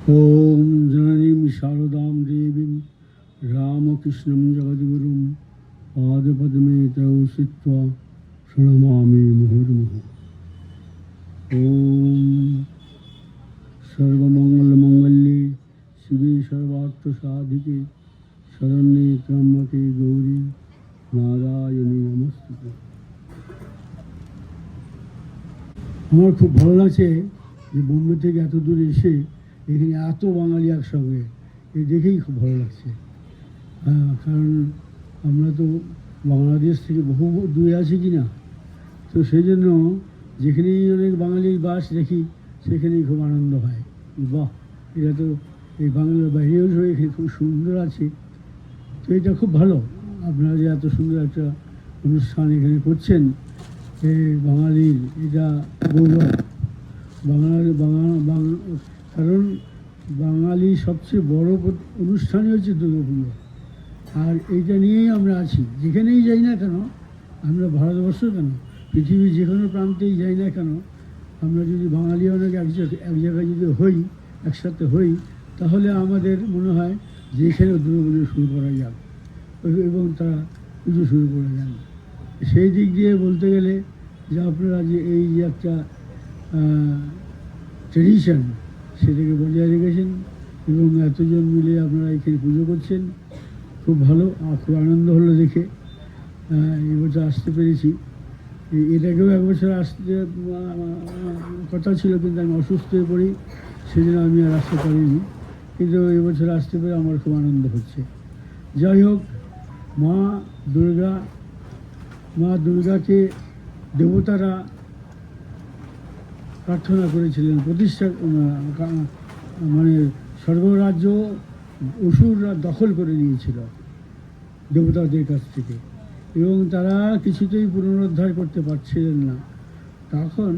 ওম জননীম শারদাম দেবীম রামকৃষ্ণম জগদ্গুরুম পাদপদ্মে তৌ সিত্ত্বা প্রণমামি মুহুর্মুহুঃ। ওম সর্বমঙ্গলমঙ্গল্যে শিবে সর্বার্থসাধিকে শরণ্যে ত্র্যম্বকে গৌরী নারায়ণী নমস্তুতে। আমার খুব ভালো লাগছে যে বোম্বে থেকে এত দূরে এসে এখানে এত বাঙালি একসঙ্গে, এই দেখেই খুব ভালো লাগছে। কারণ আমরা তো বাংলাদেশ থেকে বহু দূরে আছি কি না, তো সেই জন্য যেখানেই অনেক বাঙালির বাস দেখি সেখানেই খুব আনন্দ হয়। বাহ, এটা তো এই বাংলার বাইরেও এখানে খুব সুন্দর আছে। তো এটা খুব ভালো, আপনারা যে এত সুন্দর একটা অনুষ্ঠান এখানে করছেন, এই বাঙালির এটা গৌরব। কারণ বাঙালি সবচেয়ে বড় অনুষ্ঠানই হচ্ছে দুর্গাপুজো, আর এইটা নিয়েই আমরা আছি। যেখানেই যাই না কেন, আমরা ভারতবর্ষ কেন, পৃথিবীর যে কোনো প্রান্তেই যাই না কেন, আমরা যদি বাঙালি অনেক এক জায়গায় যদি হই, একসাথে হই, তাহলে আমাদের মনে হয় যে এখানে দুর্গাপুজো শুরু করা যাক এবং তারা পুজো শুরু করে যান। সেই দিক দিয়ে বলতে গেলে যে আপনারা যে এই যে একটা ট্রেডিশন, সেটাকে বজায় রেখেছেন এবং এতজন মিলে আপনারা এখানে পুজো করছেন, খুব ভালো। খুব আনন্দ হলো দেখে। এবছর আসতে পেরেছি। এটাকেও এক বছর আসতে কথা ছিল, কিন্তু আমি অসুস্থ হয়ে পড়ি, সেজন্য আমি আর আসতে পারিনি। কিন্তু এবছর আসতে পেরে আমার খুব আনন্দ হচ্ছে। যাই হোক, মা দুর্গাকে দেবতারা প্রার্থনা করেছিলেন প্রতিষ্ঠা, মানে স্বর্গরাজ্য অসুররা দখল করে নিয়েছিল দেবতাদের কাছ থেকে, এবং তারা কিছুতেই পুনরুদ্ধার করতে পারছিলেন না। তখন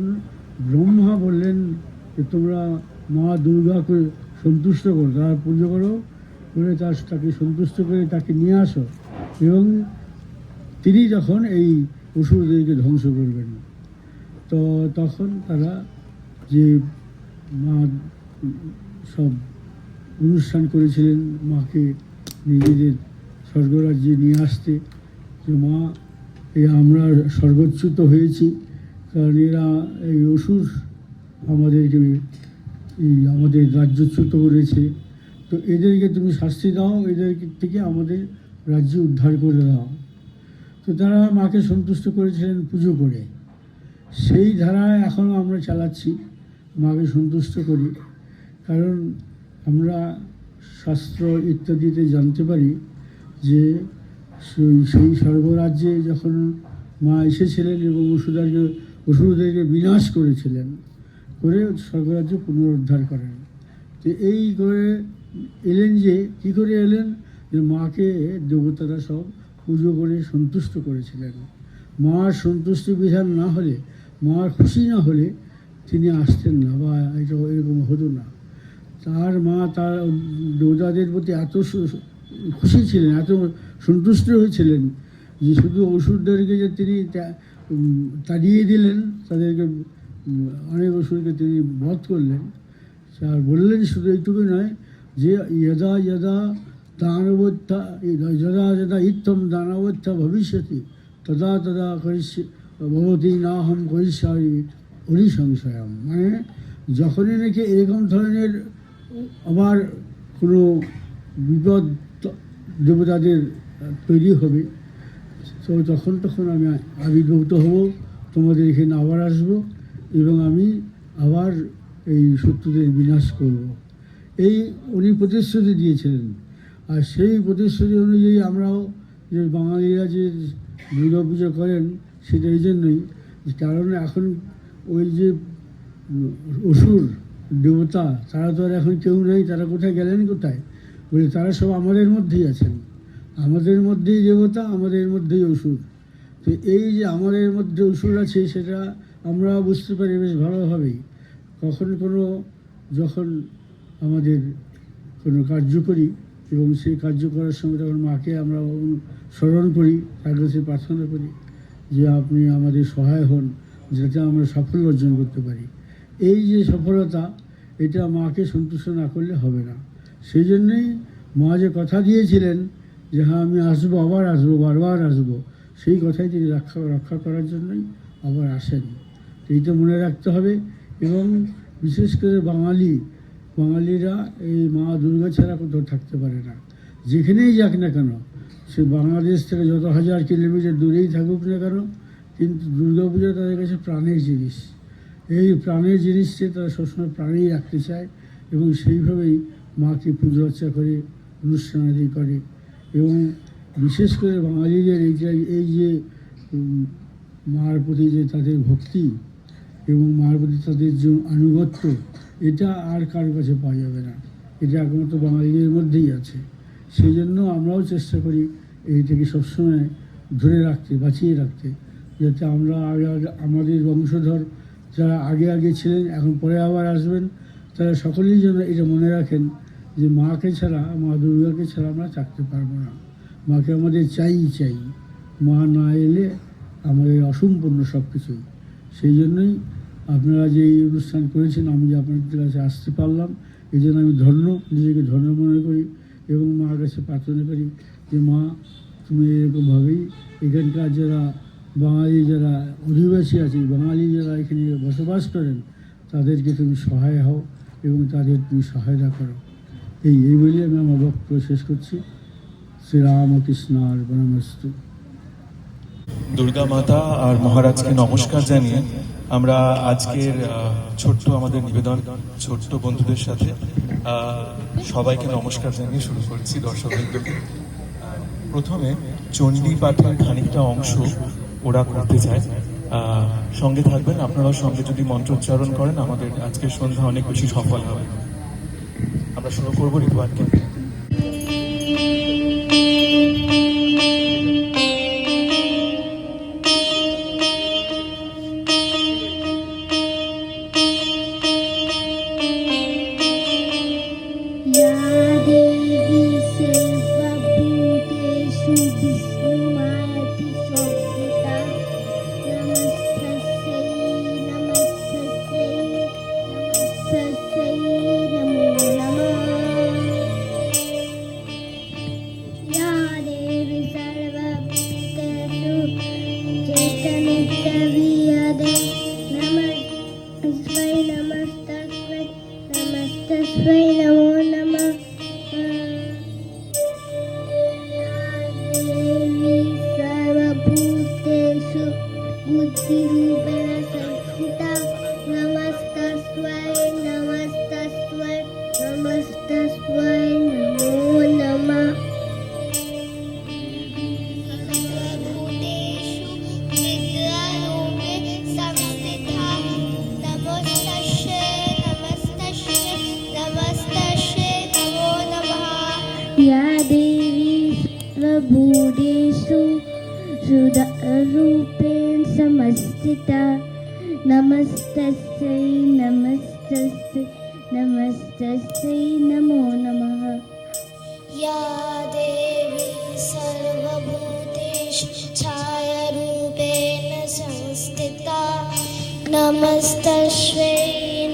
ব্রহ্মা বললেন যে তোমরা মা দুর্গাকে সন্তুষ্ট করো, তার পুজো করো, করে তাকে সন্তুষ্ট করে তাকে নিয়ে আসো, এবং তিনি যখন এই অসুরদেরকে ধ্বংস করবেন। তো তখন তারা যে মা সব অনুষ্ঠান করেছিলেন মাকে নিজেদের স্বর্গরাজ্যে নিয়ে আসতে, যে মা আমরা স্বর্গচ্যুত হয়েছি, কারণ এরা এই অসুর আমাদের রাজ্যচ্যুত করেছে, তো এদেরকে তুমি শাস্তি দাও, এদের থেকে আমাদের রাজ্য উদ্ধার করে দাও। তো তারা মাকে সন্তুষ্ট করেছিলেন পুজো করে। সেই ধারায় এখনও আমরা চালাচ্ছি, মাকে সন্তুষ্ট করি। কারণ আমরা শাস্ত্র ইত্যাদিতে জানতে পারি যে সেই স্বর্গরাজ্যে যখন মা এসেছিলেন এবং অসুরদেরকে বিনাশ করেছিলেন, করে স্বর্গরাজ্য পুনরুদ্ধার করেন। তো এই করে এলেন, যে কী করে এলেন, যে মাকে দেবতারা সব পুজো করে সন্তুষ্ট করেছিলেন। মার সন্তুষ্টি বিধান না হলে, মার খুশি না হলে তিনি আসতেন না, বা এটা এরকম হতো না। তার দেবতাদের প্রতি এত খুশি ছিলেন, এত সন্তুষ্ট হয়েছিলেন, যে শুধু অসুরদেরকে যে তিনি তাড়িয়ে দিলেন, তাদেরকে অনেক অসুরকে তিনি বধ করলেন। আর বললেন শুধু এইটুকু নয়, যে যদা যদা দানবত্যা যদা যদা ইত্থম দানবত্যা ভবিষ্যতি তদা তদা ভবতী নাহম করিষ্যামি অরিসংশয়ম। মানে যখনই নাকি এরকম ধরনের আবার কোনো বিপদ দেবতাদের তৈরি হবে, তো তখন আমি আবির্ভূত হব, তোমাদের এখানে আবার আসবো, এবং আমি আবার এই শত্রুদের বিনাশ করব। এই উনি প্রতিশ্রুতি দিয়েছিলেন। আর সেই প্রতিশ্রুতি অনুযায়ী আমরাও, যে বাঙালিরা যে দুর্গা পুজো করেন, সেটা এই জন্যই, কারণ এখন ওই যে অসুর দেবতা, তারা তো আর এখন কেউ নেই, তারা কোথায় গেলেন, কোথায় বলে, তারা সব আমাদের মধ্যেই আছেন। আমাদের মধ্যেই দেবতা, আমাদের মধ্যেই অসুর। তো এই যে আমাদের মধ্যে অসুর আছে, সেটা আমরা বুঝতে পারি বেশ ভালোভাবেই। যখন আমাদের কোনো কার্য করি, এবং সেই কার্য করার সময় তখন মাকে আমরা স্মরণ করি, তার কাছে প্রার্থনা করি যে আপনি আমাদের সহায় হন, যাতে আমরা সাফল্য অর্জন করতে পারি। এই যে সফলতা, এটা মাকে সন্তুষ্ট না করলে হবে না। সেই জন্যেই মা যে কথা দিয়েছিলেন যে হ্যাঁ আমি আসবো, আবার আসবো, বারবার আসবো, সেই কথাই তিনি রক্ষা করার জন্যই আবার আসেন। এইটা মনে রাখতে হবে। এবং বিশেষ করে বাঙালিরা এই মা দুর্গা ছাড়া কোথাও থাকতে পারে না। যেখানেই যাক না কেন, সে বাংলাদেশ থেকে যত হাজার কিলোমিটার দূরেই থাকুক না কেন, কিন্তু দুর্গাপূজা তাদের কাছে প্রাণের জিনিস। এই প্রাণের জিনিসকে তারা সবসময় প্রাণেই রাখতে চায় এবং সেইভাবেই মাকে পুজো অর্চা করে, অনুষ্ঠানাদি করে। এবং বিশেষ করে বাঙালিদের এই যে মার প্রতি যে তাদের ভক্তি এবং মার প্রতি তাদের যে আনুগত্য, এটা আর কারোর কাছে পাওয়া যাবে না। এটা একমাত্র বাঙালিদের মধ্যেই আছে। সেই জন্য আমরাও চেষ্টা করি এইটাকে সবসময় ধরে রাখতে, বাঁচিয়ে রাখতে, যাতে আমরা আমাদের বংশধর যারা আগে ছিলেন, এখন পরে আবার আসবেন, তারা সকলেই যেন এটা মনে রাখেন যে মাকে ছাড়া, মা দুর্গাকে ছাড়া আমরা থাকতে পারবো না। মাকে আমাদের চাই। মা না এলে আমাদের অসম্পূর্ণ সব কিছুই। সেই জন্যই আপনারা যে এই অনুষ্ঠান করেছেন, আমি যে আপনাদের কাছে আসতে পারলাম, এই জন্য আমি নিজেকে ধন্য মনে করি এবং মার কাছে প্রার্থনা করি যে মা তুমি এরকমভাবেই এখানকার যারা বাঙালি, যারা অধিবাসী আছে, বাঙালি যারা এখানে বসবাস করেন, তাদেরকে তুমি সহায় হও এবং তাদের তুমি সহায়তা করো। এই বলে আমি আমার বক্তব্য শেষ করছি। শ্রীরামকৃষ্ণার বনমস্তু। দুর্গা মাতা আর মহারাজকে নমস্কার জানিয়ে আমরা আজকের ছোট্ট আমাদের নিবেদন ছোট্ট বন্ধুদের সাথে সবাইকে নমস্কার জানিয়ে শুরু করছি দর্শকবৃন্দকে। প্রথমে চণ্ডী পাঠের খানিকটা অংশ ওরা করতে চায়, সঙ্গে থাকবেন আপনারাও। সঙ্গে যদি মন্ত্রোচ্চারণ করেন আমাদের আজকের সন্ধ্যা অনেক বেশি সফল হবে। আমরা শুরু করবো ঋতুবানকে। या देवी सर्वभूतेषु रूपेण संस्थिता नमस्तस्यै नमस्तस्यै नमस्तस्यै नमो नमः। या देवी सर्वभूतेषु छायारूपेण संस्थिता नमस्तस्यै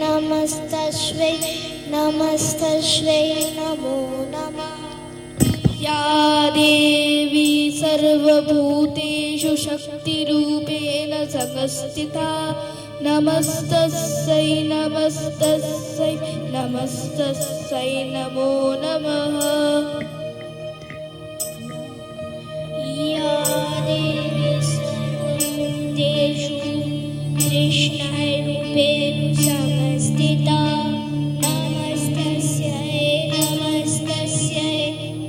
नमस्तस्यै नमस्तस्यै नमो नमः। या देवी सर्वभूतेषु शक्तिरूपेण संस्थिता नमस्तस्यै नमस्तस्यै नमस्तस्यै नमो नमः। या देवी सर्वभूतेषु कृष्णरूपेण संस्थिता नमस्तस्यै नमस्तस्यै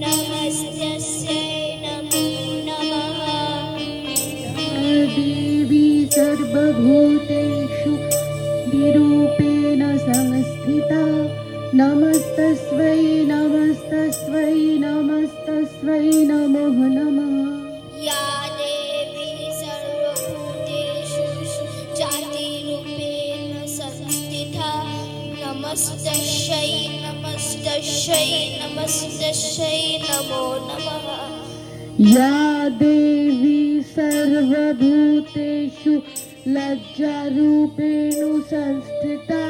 नमस्तस्यै नमो नमः। देवी सर्वभूतेषु विरूपेण संस्थिता नमस्तस्यै नमस्तस्यै नमस्तस्यै नमो नमः। या देवी सर्वभूतेषु जातिरूपेण संस्थिता नमस्तस्यै नमस्तस्यै नमस्तस्यै नमो नमः। या देवी सर्वभूतेषु लज्जारूपेण संस्थिता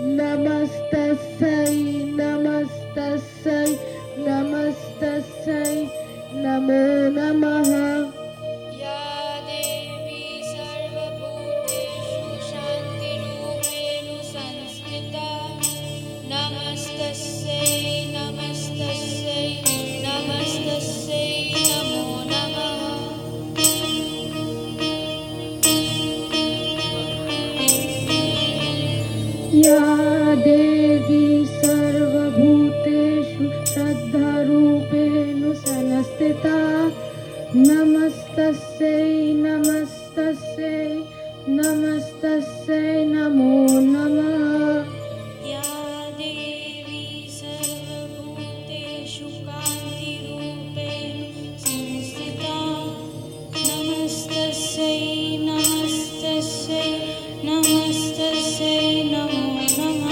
नमस्तस्यै नमस्तस्यै नमस्तस्यै नमो नमः या देवी सर्वभूतेषु शान्तिरूपेण संस्थिता नमस्तस्यै नमस्तस्यै नमस्तस्यै नमो नमः या देवी सर्वभूतेषु श्रद्धारूपेण संस्थिता नमस्तस्यै नमस्तस्यै नमस्तस्यै नमो नमः या देवी सर्वभूतेषु कान्तिरूपेण संस्थिता नमस्तस्यै नमस्तस्यै नमस्तस्यै नमो नमः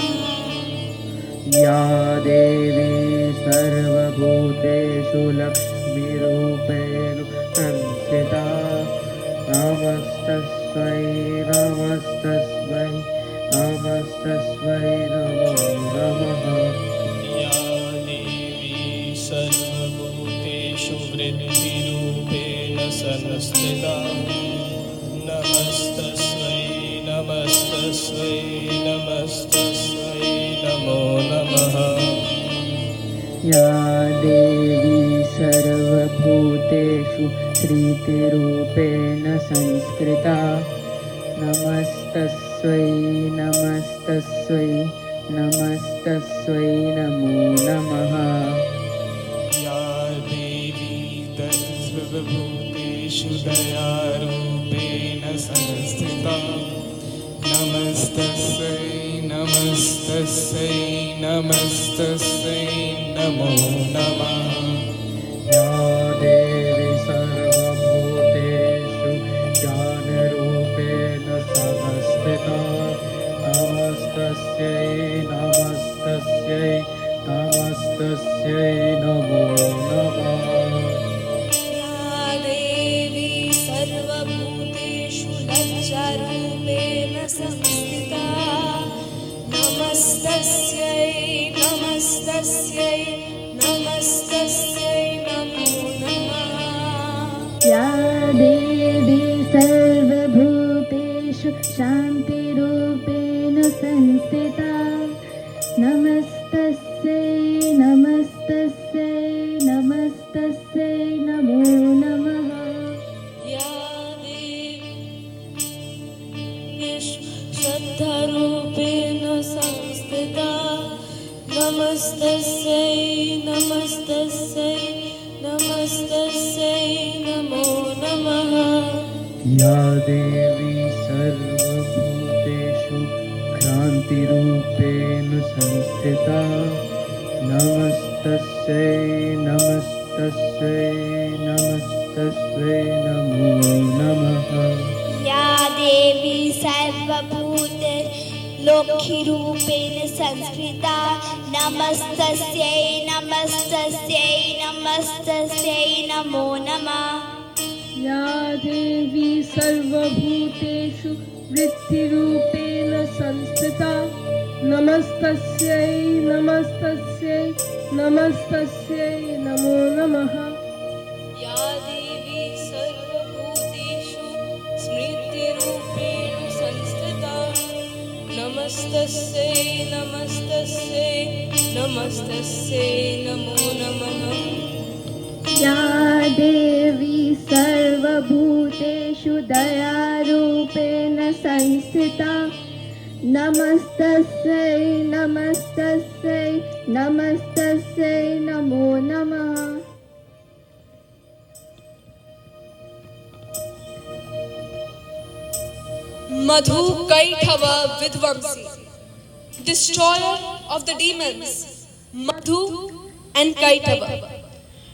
या देवी सर्वभूतेषु लक्ष्मीरूपेण संस्थिता नमस्तस्यै नमस्तस्यै नमस्तस्यै नमो नमः या देवी सर्वभूतेषु वृत्तिरूपेण संस्थिता नमस्तस्यै नमस्तस्यै नमस्तस्यै नमो नमः या देवी सर्वभूतेषु प्रीतिरूपेण संस्कृता नमस्तस्यै नमस्तस्यै नमस्तस्यै नमो नमः या देवी सर्वभूतेषु दयारूपेण संस्थिता नमस्तस्यै नमस्तस्यै नमस्तस्यै नमो नमः या देवी सर्वभूतेषु ज्ञानरूपेण संस्थिता नमस्तस्यै नमस्तस्यै नमस्तस्यै नमो नमः या देवी सर्वभूतेषु लज्जारूपेण संस्थिता नमस्तस्यै नमस्तस्यै नमस्तस्यै नमो नमः या देवी सर्वभूतेषु शान्तिरूपेण संस्थिता नमस्तस्यै नमस्तस्यै नमस्तस्यै नमो नमः या देवी श्रद्धारूपेण संस्थिता नमस्तस्यै नमस्तस्यै नमस्तस्यै नमो नमः या देवी सर्वभूतेषु क्रान्तिरूपेण संस्थिता नमस्तस्यै नमस्तस्यै नमस्तस्यै नमो नमः या देवी सर्वभूते लोकिरूपेण संस्कृता नमस्तस्यै नमस्तस्यै नमस्तस्यै नमो नमः या देवी सर्वभूतेषु वृत्तिरूपेण संस्थिता नमस्तस्यै नमस्तस्यै नमस्तस्यै नमो नमः या देवी सर्वभूतेषु स्मृतिरूपेण संस्थिता नमस्तस्यै नमस्तस्यै नमस्तस्यै नमो नमः या देवी सर्वभूतेषु दयारूपेण संस्थिता नमस्तस्यै नमस्तस्यै नमस्तस्यै नमो नमः Madhu Kaithava Vidvamsi, destroyer of the demons, Madhu and Kaithava,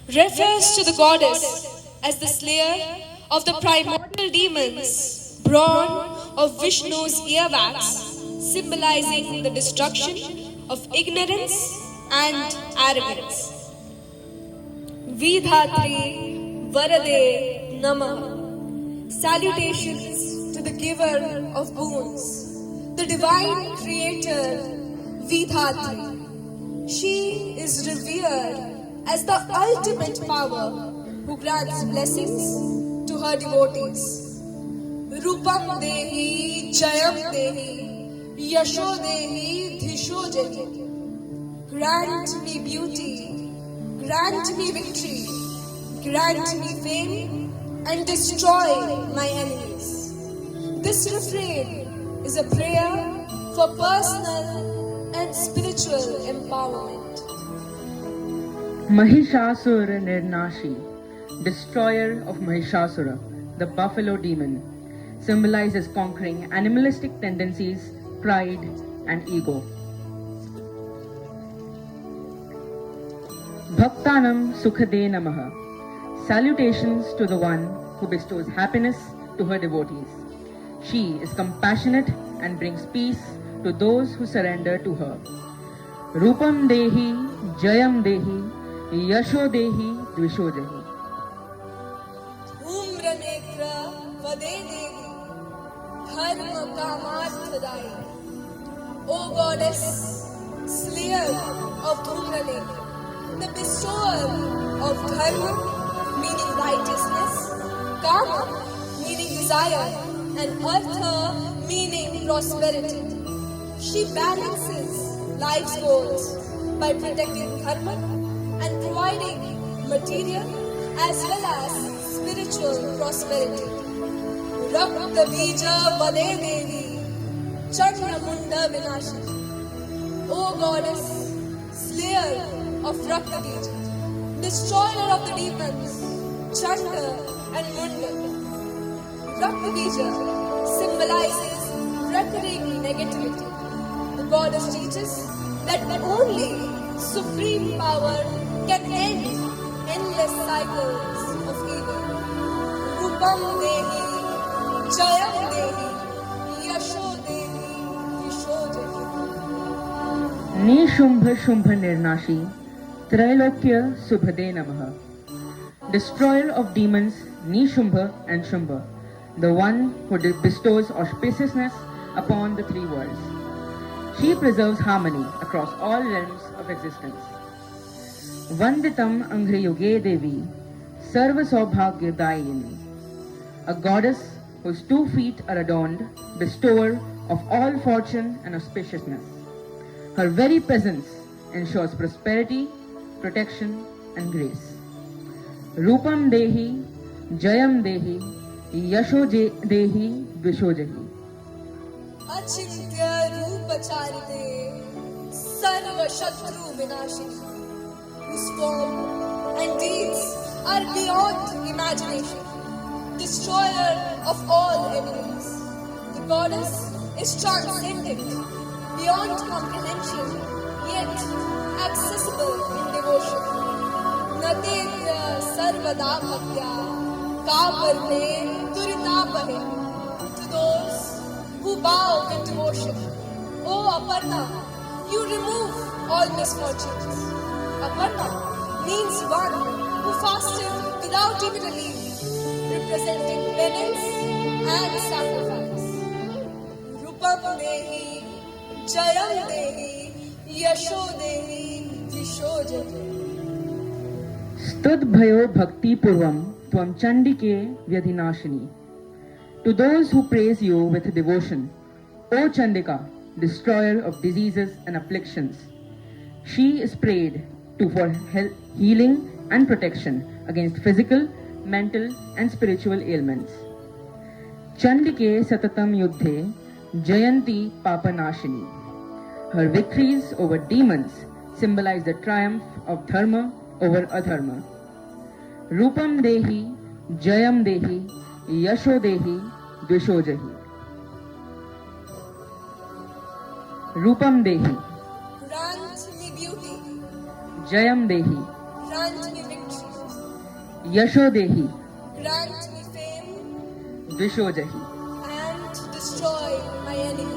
refers to the goddess as the slayer of the primordial demons, born of Vishnu's earwax, symbolizing the destruction of ignorance and arrogance. Vidhatri Varade Namaha. Salutations to the giver of boons, the divine creator Vidhatri. She is revered as the ultimate power who grants blessings to her devotees. Rupam Dehi, Jayam Dehi, Yasho Dehi, Dhisho Dehi. Grant me beauty, grant me victory, grant me fame, and destroy my enemies. This refrain is a prayer for personal and spiritual empowerment. Mahishasura Nirnashi, destroyer of Mahishasura, the buffalo demon, symbolizes conquering animalistic tendencies, pride, and ego. Bhaktanam Sukhade Namaha, salutations to the one who bestows happiness to her devotees. She is compassionate and brings peace to those who surrender to her. Rupam Dehi, Jayam Dehi, Yasho Dehi, Dvisho Dehi. Umra Netra Vade Devi, Dharma Kamarthadai. O Goddess, slayer of Dhumra Netra, the bestower of Dharma, meaning righteousness, Kama, meaning desire, and Artha, meaning prosperity. She balances life's goals by protecting Dharma and providing material as well as spiritual prosperity. Rakta Bija Vade Devi, Chandra Munda Vinashi. O Goddess, slayer of Rakta Bija, destroyer of the demons, Chanda and Munda. Rakta Bija symbolizes recurring negativity. The goddess teaches that only supreme power can end endless cycles of evil. Rupam Dehi, Jayam Dehi, Yasho Dehi, Visho Dehi. Nishumbha Shumbha Nirnashi, Trailokya Subhade Namaha, destroyer of demons Nishumbha and Shumbha, the one who bestows auspiciousness upon the three worlds. She preserves harmony across all realms of existence. Vanditam Angri Yuge Devi, Sarva Saubhagya Dayini, a goddess whose 2 feet are adorned, bestower of all fortune and auspiciousness. Her very presence ensures prosperity, protection, and grace. Rupam Dehi, Jayam Dehi, Yasho Dehi, Dvisho Dehi. Achintya Rupacharite, Sarva Shatru Vinashini, whose form and deeds are beyond imagination, destroyer of all enemies. The goddess is transcendent, beyond comprehension, yet accessible in devotion. Natedya Sarvada Bhaktya, Kaparne Turitapahe. To those who bow in devotion, O Aparna, you remove all misfortunes. Aparna means one who fasted without even a leaf, representing penance and sacrifice. Rupam Dehi, Jayam Dehi, Yasho Dehi, Visho Dehi. Studbhayo Bhakti Purvam Tvam Chandike Vyadhinashini. To those who praise you with devotion, O Chandika, destroyer of diseases and afflictions, she is prayed to for healing and protection against physical, mental, and spiritual ailments. Chandike Satatam Yuddhe Jayanti Papanashini. Her victories over demons symbolize the triumph of dharma over adharma. Rupam Dehi, Jayam Dehi, Yasho Dehi, Dvisho Dehi. Rupam Dehi, Grant me beauty, Jayam Dehi, grant me victory, Yasho Dehi, grant me fame, Dvisho Dehi. and destroy my enemies.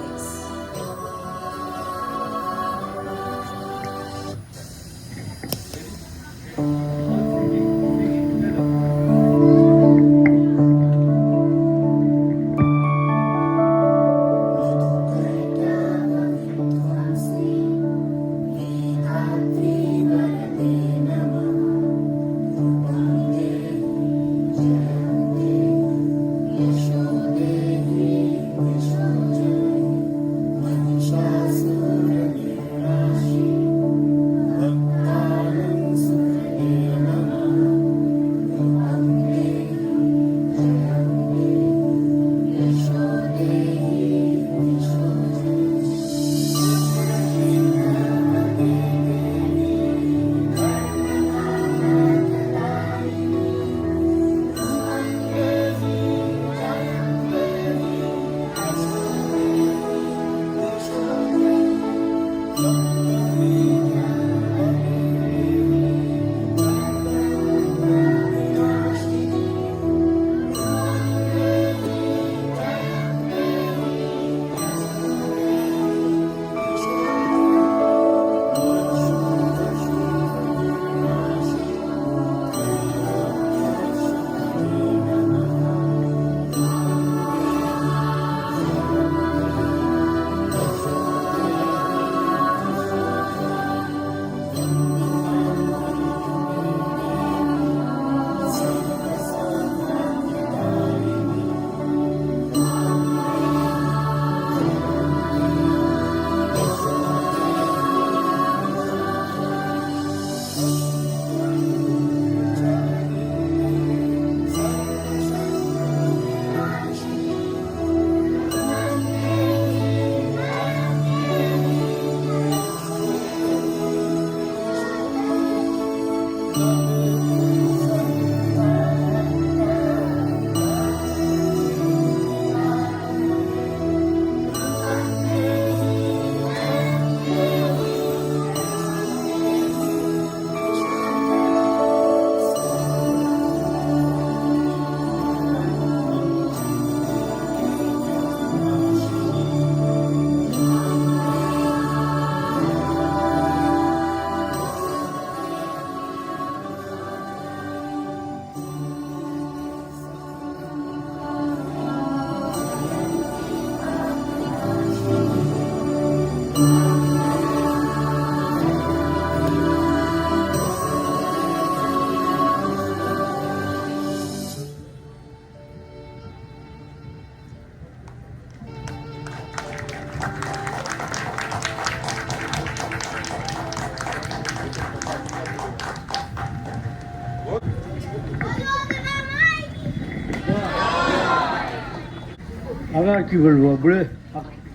আগে আর কী বলবো, বলে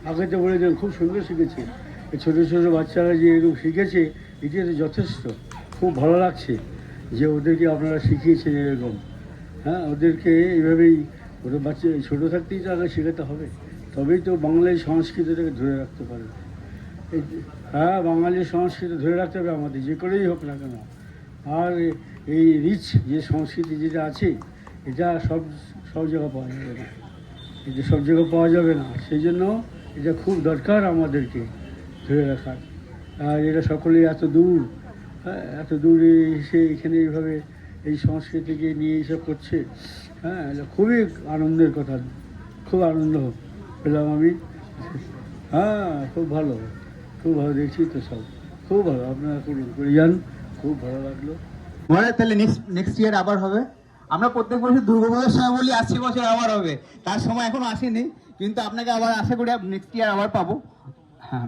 আগে তো বলে দেন খুব সুন্দর শিখেছে। এই ছোটো ছোটো বাচ্চারা যে এরকম শিখেছে এটি তো যথেষ্ট, খুব ভালো লাগছে যে ওদেরকে আপনারা শিখিয়েছেন এরকম। হ্যাঁ, ওদেরকে এইভাবেই ওদের বাচ্চা ছোটো থাকতেই তো আগে শেখাতে হবে, তবেই তো বাংলায় সংস্কৃতিটাকে ধরে রাখতে পারবে। হ্যাঁ, বাঙালির সংস্কৃতি ধরে রাখতে হবে আমাদের, যে করেই হোক না কেন। আর এই রিচ যে সংস্কৃতি যেটা আছে এটা সব জায়গায় পাওয়া যাবে না, এটা সব জায়গায় পাওয়া যাবে না। সেই জন্য এটা খুব দরকার আমাদেরকে ধরে রাখার। আর এরা সকলেই এত দূর, হ্যাঁ, এত দূরে এসে এখানে এইভাবে এই সংস্কৃতিকে নিয়ে এইসব করছে। হ্যাঁ, এটা খুবই আনন্দের কথা, খুব আনন্দ পেলাম আমি। হ্যাঁ, খুব ভালো দেখছি তো, সব খুব ভালো। আপনারা করে যান, খুব ভালো লাগলো। মহারাজ তাহলে নেক্সট ইয়ার আবার হবে। আমরা প্রত্যেক বছর দুর্গাপূজার সময় বলি আসছে বছর আবার হবে, তার সময় এখনো আসেনি, কিন্তু আপনাকে আবার আশা করি নেক্সট ইয়ার আবার পাবো। হ্যাঁ।